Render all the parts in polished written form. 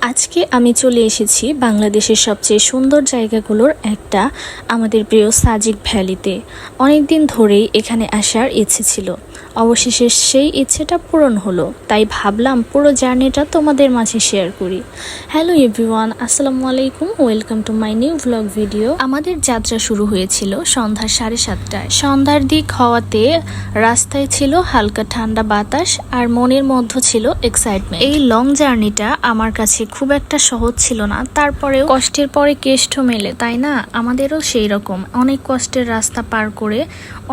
আজকে আমি চলে এসেছি বাংলাদেশের সবচেয়ে সুন্দর জায়গাগুলোর একটা আমাদের প্রিয় সাজিক ভ্যালিতে। অনেক দিন ধরেই এখানে আসার ইচ্ছে ছিল, অবশেষে সেই ইচ্ছেটা পূরণ হলো। তাই ভাবলাম পুরো জার্নিটা তোমাদের মাঝে শেয়ার করি। হ্যালো এভরিওয়ান, আসসালামু আলাইকুম, welcome to my new vlog video. আমাদের যাত্রা শুরু হয়েছিল সন্ধ্যা 7:30টায়। সন্ধ্যার দিক হওয়াতে রাস্তায় ছিল হালকা ঠান্ডা বাতাস আর মনের মধ্যে ছিল এক্সাইটমেন্ট। এই লং জার্নিটা আমার কাছে খুব একটা সহজ ছিল না, তারপরেও কষ্টের পরে কেষ্ট মেলে, তাই না? আমাদেরও সেই রকম অনেক কষ্টের রাস্তা পার করে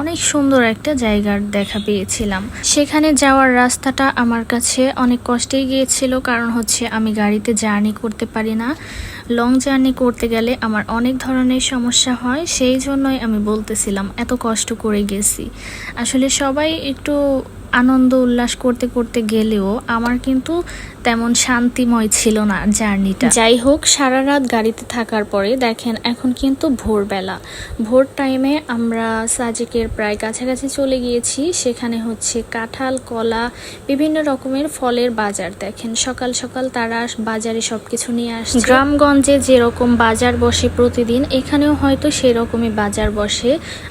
অনেক সুন্দর একটা জায়গার দেখা পেয়েছিলাম। সেখানে যাওয়ার রাস্তাটা আমার কাছে অনেক কষ্টেই গিয়েছিল, কারণ হচ্ছে আমি গাড়িতে জার্নি করতে পারি না। লং জার্নি করতে গেলে আমার অনেক ধরনের সমস্যা হয়, সেই জন্যই আমি বলতেছিলাম এত কষ্ট করে গেছি। আসলে সবাই একটু আনন্দ উল্লাস করতে করতে গেলেও আমার কিন্তু তেমন শান্তিময় ছিল না জার্নিটা। যাই হোক, সারা রাত গাড়িতে থাকার পরে দেখেন এখন কিন্তু ভোরবেলা। ভোর টাইমে আমরা সাজেকের প্রায় কাছাকাছি চলে গিয়েছি। সেখানে হচ্ছে কাঁঠাল, কলা, বিভিন্ন রকমের ফলের বাজার। দেখেন সকাল সকাল তারা বাজারে সবকিছু নিয়ে আসছে। গ্রামগঞ্জে যেরকম বাজার বসে প্রতিদিন, এখানেও হয়তো সেরকমই বাজার বসে।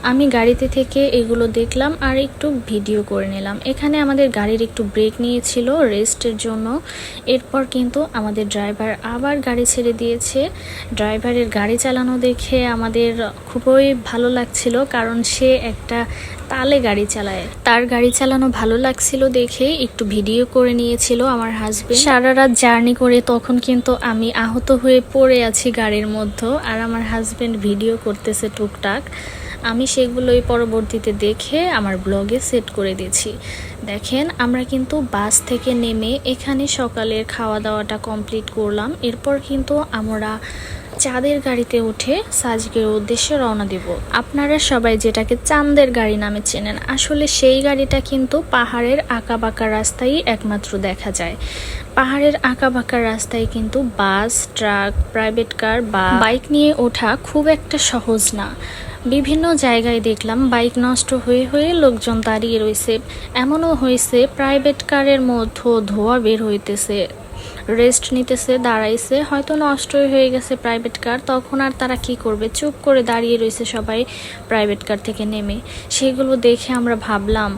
আমি গাড়িতে থেকে এগুলো দেখলাম আর একটু ভিডিও করে নিলাম। এখানে আমাদের গাড়ির একটু ব্রেক নিয়েছিল রেস্টের জন্য। এরপর কিন্তু আমাদের ড্রাইভার আবার গাড়ি ছেড়ে দিয়েছে। ড্রাইভারের গাড়ি চালানো দেখে আমাদের খুবই ভালো লাগছিল, কারণ সে একটা তালে গাড়ি চালায়। তার গাড়ি চালানো ভালো লাগছিল দেখে একটু ভিডিও করে নিয়েছিল আমার হাজবেন্ড। সারা রাত জার্নি করে তখন কিন্তু আমি আহত হয়ে পড়ে আছি গাড়ির মধ্যে, আর আমার হাজবেন্ড ভিডিও করতেছে টুকটাক। আমি সেগুলোই পরবর্তীতে দেখে আমার ব্লগে সেট করে দিয়েছি। দেখেন আমরা কিন্তু বাস থেকে নেমে এখানে সকালের খাওয়া দাওয়াটা কমপ্লিট করলাম। এরপর কিন্তু আমরা চাঁদের গাড়িতে উঠে সাজেকের উদ্দেশ্যে রওনা দেব। আপনারা সবাই যেটাকে চাঁদের গাড়ি নামে চেনেন, আসলে সেই গাড়িটা কিন্তু পাহাড়ের আঁকাবাঁকা রাস্তায় একমাত্র দেখা যায়। পাহাড়ের আঁকাবাঁকা রাস্তায় কিন্তু বাস, ট্রাক, প্রাইভেট কার বা বাইক নিয়ে ওঠা খুব একটা সহজ না। বিভিন্ন জায়গায় দেখলাম বাইক নষ্ট হয়ে হয়ে লোকজন দাঁড়িয়ে রয়েছে। এমনও হয়েছে প্রাইভেট কারের মধ্যে ধোঁয়া বের হইতেছে, রেস্ট নিতেছে, দাঁড়াইছে, হয়তো নষ্টই হয়ে গেছে প্রাইভেট কার। তখন আর তারা কি করবে, চুপ করে দাঁড়িয়ে রয়েছে সবাই প্রাইভেট কার থেকে নেমে। সেগুলো দেখে আমরা ভাবলাম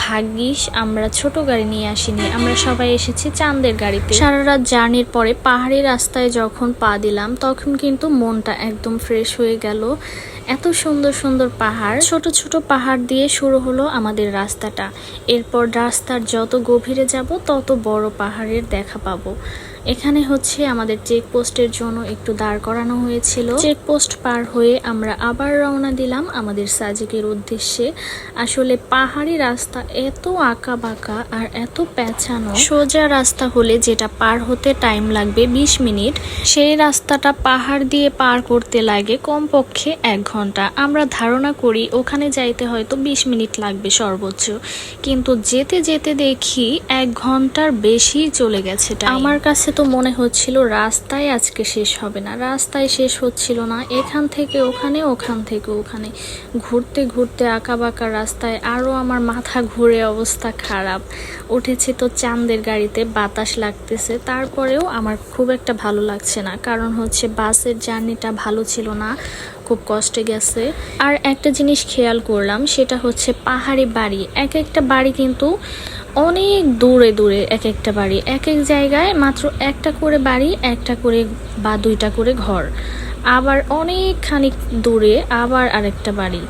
ভাগ্যিস আমরা ছোট গাড়ি নিয়ে আসিনি, আমরা সবাই এসেছি চাঁদের গাড়িতে। সারা রাত জার্নির পরে পাহাড়ি রাস্তায় যখন পা দিলাম তখন কিন্তু মনটা একদম ফ্রেশ হয়ে গেল। এত সুন্দর সুন্দর পাহাড়, ছোট ছোট পাহাড় দিয়ে শুরু হলো আমাদের রাস্তাটা। এরপর রাস্তার যত গভীরে যাব তত বড় পাহাড়ের দেখা পাবো। এখানে হচ্ছে আমাদের চেকপোস্টের জন্য একটু দাঁড় করানো হয়েছিল। চেকপোস্ট পার হয়ে আমরা আবার রওনা দিলাম আমাদের সাজেকের উদ্দেশ্যে। আসলে পাহাড়ি রাস্তা এত আঁকা বাঁকা আর এত পেঁচানো, সোজা রাস্তা হলে যেটা পার হতে টাইম লাগবে 20 মিনিট, সেই রাস্তাটা পাহাড় দিয়ে পার করতে লাগে কমপক্ষে 1 ঘন্টা। আমরা ধারণা করি ওখানে যাইতে হয়তো 20 মিনিট লাগবে সর্বোচ্চ, কিন্তু যেতে যেতে দেখি 1 ঘন্টার বেশি চলে গেছে। আমার কাছে তো মনে হচ্ছিল রাস্তায় আজকে শেষ হবে না, রাস্তায় শেষ হচ্ছিল না। এখান থেকে ওখানে, ওখান থেকে ওখানে ঘুরতে ঘুরতে আঁকাবাঁকা রাস্তায় আরও আমার মাথা ঘুরে অবস্থা খারাপ। উঠেছি তো চাঁদের গাড়িতে, বাতাস লাগতেছে, তারপরেও আমার খুব একটা ভালো লাগছে না, কারণ হচ্ছে বাসের জার্নিটা ভালো ছিল না, খুব কষ্টে গেছে। আর একটা জিনিস খেয়াল করলাম, সেটা হচ্ছে পাহাড়ি বাড়ি। এক একটা বাড়ি কিন্তু অনেক দূরে দূরে, এক একটা বাড়ি এক এক জায়গায় মাত্র একটা করে বাড়ি, একটা করে বা 2টা করে ঘর, আবার অনেকখানি দূরে আবার আরেকটা বাড়ি,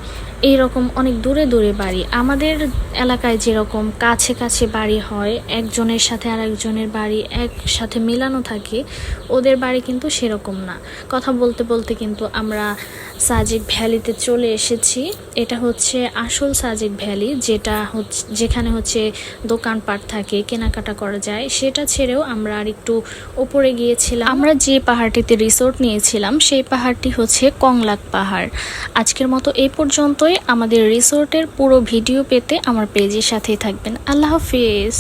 এইরকম অনেক দূরে দূরে বাড়ি। আমাদের এলাকায় যেরকম কাছে কাছে বাড়ি হয়, একজনের সাথে আর একজনের বাড়ি একসাথে মেলানো থাকে, ওদের বাড়ি কিন্তু সেরকম না। কথা বলতে বলতে কিন্তু আমরা সাজেক ভ্যালিতে চলে এসেছি। এটা হচ্ছে আসল সাজেক ভ্যালি, যেখানে হচ্ছে দোকানপাট থাকে, কেনাকাটা করা যায়। সেটা ছেড়েও আমরা আর একটু উপরে গিয়েছিলাম। আমরা যে পাহাড়টিতে রিসোর্ট নিয়েছিলাম সেই পাহাড়টি হচ্ছে কংলাক পাহাড়। আজকের মতো এই পর্যন্তই। আমাদের রিসোর্টের পুরো ভিডিও পেতে আমার পেজের সাথেই থাকবেন। আল্লাহ হাফেজ।